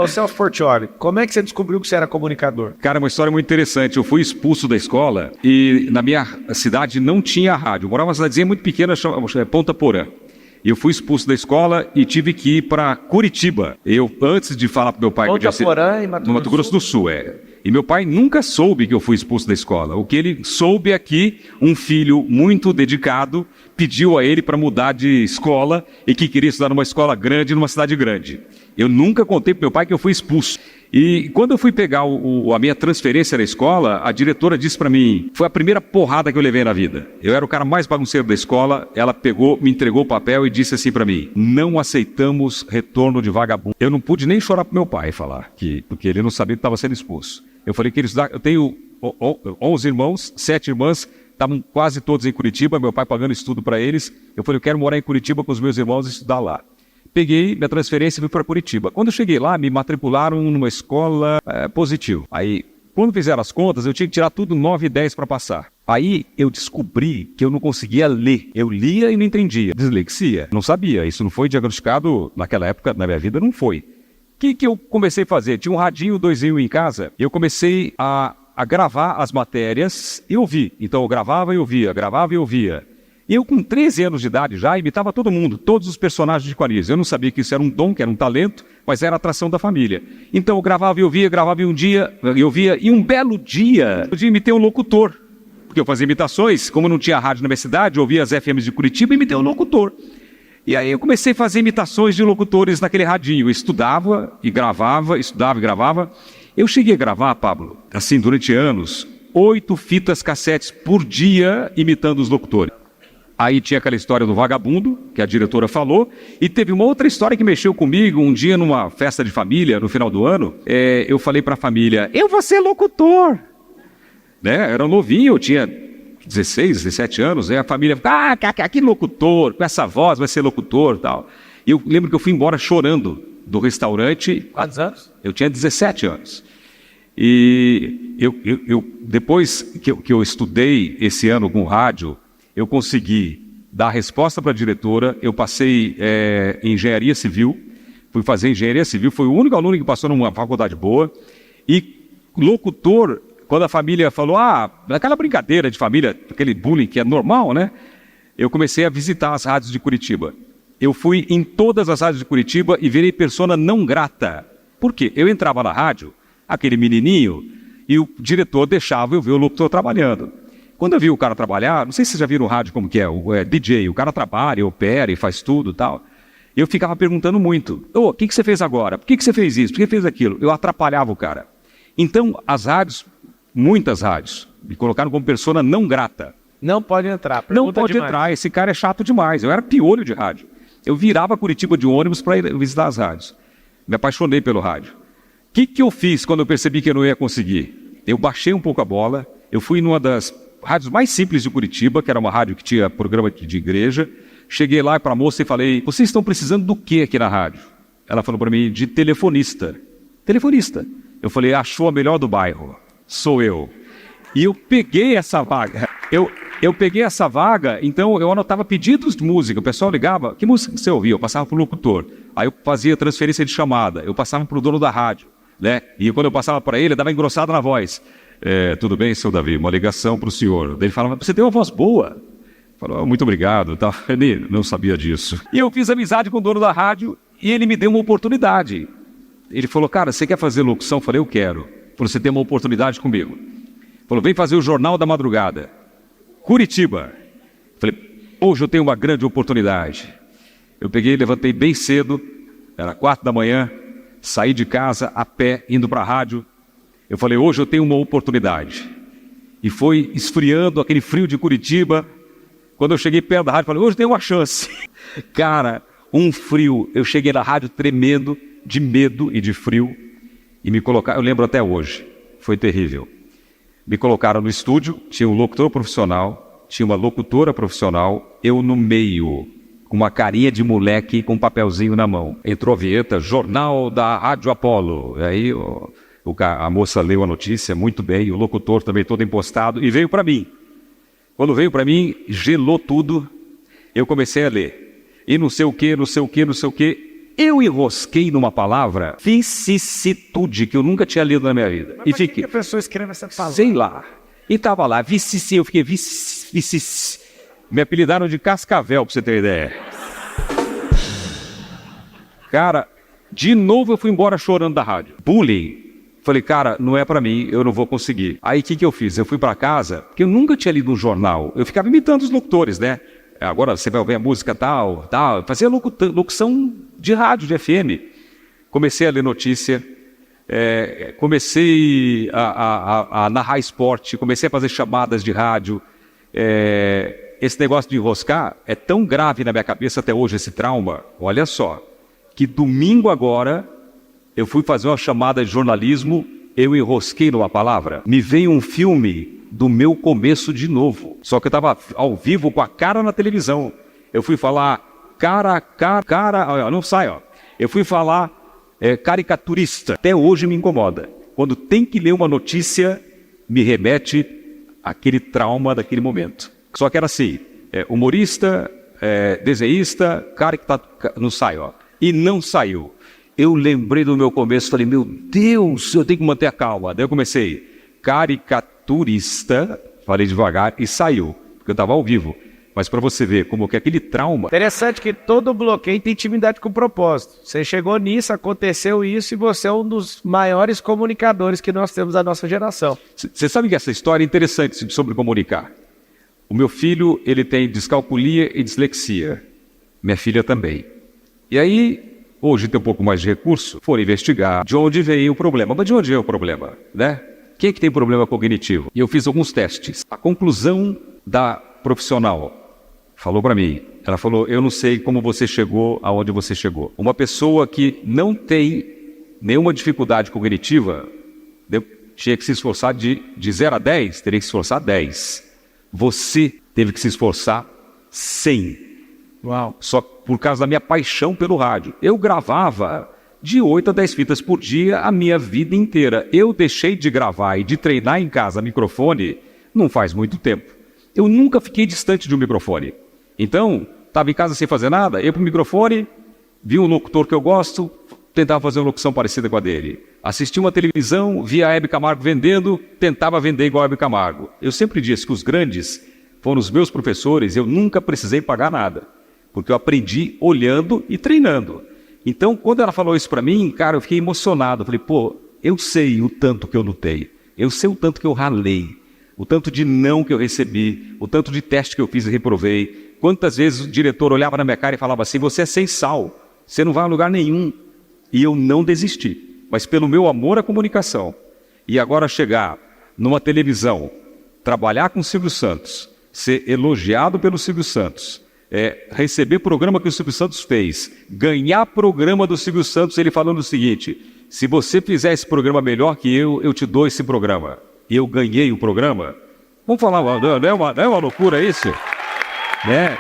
Ô, Celso Portiolli, como é que você descobriu que você era comunicador? Cara, uma história muito interessante. Eu fui expulso da escola e na minha cidade não tinha rádio. Eu morava numa cidadezinha muito pequena, chamada Ponta Porã. E eu fui expulso da escola e tive que ir para Curitiba. Eu, antes de falar para meu pai... Ponta Porã, em no Mato Grosso do Sul, E meu pai nunca soube que eu fui expulso da escola. O que ele soube é que um filho muito dedicado pediu a ele para mudar de escola e que queria estudar numa escola grande, numa cidade grande. Eu nunca contei para meu pai que eu fui expulso. E quando eu fui pegar a minha transferência na escola, a diretora disse para mim, foi a primeira porrada que eu levei na vida. Eu era o cara mais bagunceiro da escola, ela pegou, me entregou o papel e disse assim para mim, não aceitamos retorno de vagabundo. Eu não pude nem chorar pro meu pai falar, porque ele não sabia que estava sendo expulso. Eu falei que eu tenho 11 irmãos, 7 irmãs, estavam quase todos em Curitiba, meu pai pagando estudo para eles. Eu falei, eu quero morar em Curitiba com os meus irmãos e estudar lá. Peguei minha transferência e fui para Curitiba. Quando eu cheguei lá, me matricularam numa escola positivo. Aí, quando fizeram as contas, eu tinha que tirar tudo 9 e 10 para passar. Aí eu descobri que eu não conseguia ler. Eu lia e não entendia. Dislexia. Não sabia. Isso não foi diagnosticado naquela época, na minha vida, não foi. O que eu comecei a fazer? Tinha um radinho 2 em casa. Eu comecei a gravar as matérias e ouvir. Então eu gravava e ouvia, gravava e ouvia. Eu, com 13 anos de idade já, imitava todo mundo, todos os personagens de Quariz. Eu não sabia que isso era um dom, que era um talento, mas era a atração da família. Então eu gravava e ouvia, gravava e um dia, eu ouvia, e um belo dia, eu imitei um locutor. Porque eu fazia imitações, como não tinha rádio na minha cidade, eu ouvia as FMs de Curitiba e imitei um locutor. E aí eu comecei a fazer imitações de locutores naquele radinho. Eu estudava e gravava, estudava e gravava. Eu cheguei a gravar, Pablo, assim, durante anos, 8 fitas cassetes por dia imitando os locutores. Aí tinha aquela história do vagabundo, que a diretora falou, e teve uma outra história que mexeu comigo. Um dia, numa festa de família, no final do ano, eu falei para a família, eu vou ser locutor. Né? Era novinho, eu tinha 16, 17 anos, aí a família ficava, que locutor, com essa voz vai ser locutor e tal. E eu lembro que eu fui embora chorando do restaurante. Quantos anos? Eu tinha 17 anos. E depois que eu estudei esse ano com rádio, eu consegui dar a resposta para a diretora, eu passei em engenharia civil, fui fazer engenharia civil, fui o único aluno que passou numa faculdade boa, e locutor, quando a família falou, aquela brincadeira de família, aquele bullying que é normal, né? Eu comecei a visitar as rádios de Curitiba. Eu fui em todas as rádios de Curitiba e virei persona não grata. Por quê? Eu entrava na rádio, aquele menininho, e o diretor deixava eu ver o locutor trabalhando. Quando eu vi o cara trabalhar, não sei se vocês já viram o rádio como que é, o DJ, o cara trabalha, opera e faz tudo e tal. Eu ficava perguntando muito, o que você fez agora? Por que você fez isso? Por que fez aquilo? Eu atrapalhava o cara. Então, as rádios, muitas rádios, me colocaram como persona não grata. Não pode entrar. Não pode entrar, esse cara é chato demais. Eu era piolho de rádio. Eu virava Curitiba de ônibus para ir visitar as rádios. Me apaixonei pelo rádio. O que eu fiz quando eu percebi que eu não ia conseguir? Eu baixei um pouco a bola, eu fui numa das rádios mais simples de Curitiba, que era uma rádio que tinha programa de igreja. Cheguei lá para a moça e falei, vocês estão precisando do que aqui na rádio? Ela falou para mim, de telefonista. Telefonista. Eu falei, achou a melhor do bairro. Sou eu. E eu peguei essa vaga. Eu peguei essa vaga, então eu anotava pedidos de música. O pessoal ligava, que música você ouvia? Eu passava para o locutor. Aí eu fazia transferência de chamada. Eu passava para o dono da rádio, né? E quando eu passava para ele, eu dava engrossada na voz. Tudo bem, seu Davi? Uma ligação para o senhor. Ele falava, você tem uma voz boa. Falou, muito obrigado. Ele não sabia disso. E eu fiz amizade com o dono da rádio e ele me deu uma oportunidade. Ele falou, cara, você quer fazer locução? Eu falei, eu quero. Ele falou, você tem uma oportunidade comigo. Ele falou, vem fazer o Jornal da Madrugada. Curitiba. Eu falei, hoje eu tenho uma grande oportunidade. Eu peguei, levantei bem cedo, era 4 da manhã, saí de casa a pé, indo para a rádio. Eu falei, hoje eu tenho uma oportunidade. E foi esfriando aquele frio de Curitiba. Quando eu cheguei perto da rádio, falei, hoje eu tenho uma chance. Cara, um frio. Eu cheguei na rádio tremendo, de medo e de frio. E me colocaram, eu lembro até hoje, foi terrível. Me colocaram no estúdio, tinha um locutor profissional, tinha uma locutora profissional, eu no meio, com uma carinha de moleque, com um papelzinho na mão. Entrou a vinheta, Jornal da Rádio Apolo. E aí a moça leu a notícia muito bem, o locutor também todo impostado, e veio para mim. Quando veio para mim, gelou tudo, eu comecei a ler. E não sei o que, não sei o que, não sei o que. Eu enrosquei numa palavra vicissitude, que eu nunca tinha lido na minha vida. Mas por que a pessoa escreve essa palavra? Sei lá. E tava lá, vicissi, eu fiquei vicissi. Me apelidaram de Cascavel, pra você ter ideia. Cara, de novo eu fui embora chorando da rádio. Bullying. Falei, cara, não é pra mim, eu não vou conseguir. Aí o que eu fiz? Eu fui pra casa, porque eu nunca tinha lido um jornal. Eu ficava imitando os locutores, né? Agora você vai ouvir a música tal. Fazia locução de rádio, de FM. Comecei a ler notícia, comecei a narrar esporte, comecei a fazer chamadas de rádio. Esse negócio de enroscar é tão grave na minha cabeça até hoje, esse trauma. Olha só, que domingo agora eu fui fazer uma chamada de jornalismo, eu enrosquei numa palavra. Me veio um filme do meu começo de novo. Só que eu estava ao vivo com a cara na televisão. Eu fui falar cara, não sai, ó. Eu fui falar caricaturista. Até hoje me incomoda. Quando tem que ler uma notícia, me remete àquele trauma daquele momento. Só que era assim, humorista, desenhista, não sai, ó. E não saiu. Eu lembrei do meu começo, falei, meu Deus, eu tenho que manter a calma. Daí eu comecei, caricaturista, falei devagar e saiu, porque eu estava ao vivo. Mas para você ver como que aquele trauma... Interessante que todo bloqueio tem intimidade com o propósito. Você chegou nisso, aconteceu isso e você é um dos maiores comunicadores que nós temos da nossa geração. Você sabe que essa história é interessante sobre comunicar. O meu filho, ele tem descalculia e dislexia. Minha filha também. E aí... Hoje tem um pouco mais de recurso, foram investigar de onde veio o problema. Mas de onde veio o problema, né? Quem é que tem problema cognitivo? E eu fiz alguns testes. A conclusão da profissional falou para mim, ela falou, eu não sei como você chegou aonde você chegou. Uma pessoa que não tem nenhuma dificuldade cognitiva, tinha que se esforçar de 0 a 10, teria que se esforçar 10. Você teve que se esforçar 100. Uau. Só por causa da minha paixão pelo rádio. Eu gravava de 8 a 10 fitas por dia a minha vida inteira. Eu deixei de gravar e de treinar em casa microfone não faz muito tempo. Eu nunca fiquei distante de um microfone. Então, estava em casa sem fazer nada, ia para o microfone, vi um locutor que eu gosto, tentava fazer uma locução parecida com a dele. Assisti uma televisão, via a Hebe Camargo vendendo, tentava vender igual a Hebe Camargo. Eu sempre disse que os grandes foram os meus professores, eu nunca precisei pagar nada. Porque eu aprendi olhando e treinando. Então, quando ela falou isso para mim, cara, eu fiquei emocionado. Eu falei, pô, eu sei o tanto que eu lutei. Eu sei o tanto que eu ralei. O tanto de não que eu recebi. O tanto de teste que eu fiz e reprovei. Quantas vezes o diretor olhava na minha cara e falava assim, você é sem sal. Você não vai a lugar nenhum. E eu não desisti. Mas pelo meu amor à comunicação. E agora chegar numa televisão, trabalhar com o Silvio Santos, ser elogiado pelo Silvio Santos, receber programa que o Silvio Santos fez, ganhar programa do Silvio Santos, ele falando o seguinte, se você fizer esse programa melhor que eu te dou esse programa. E eu ganhei o programa. Vamos falar, não é uma loucura isso? Né?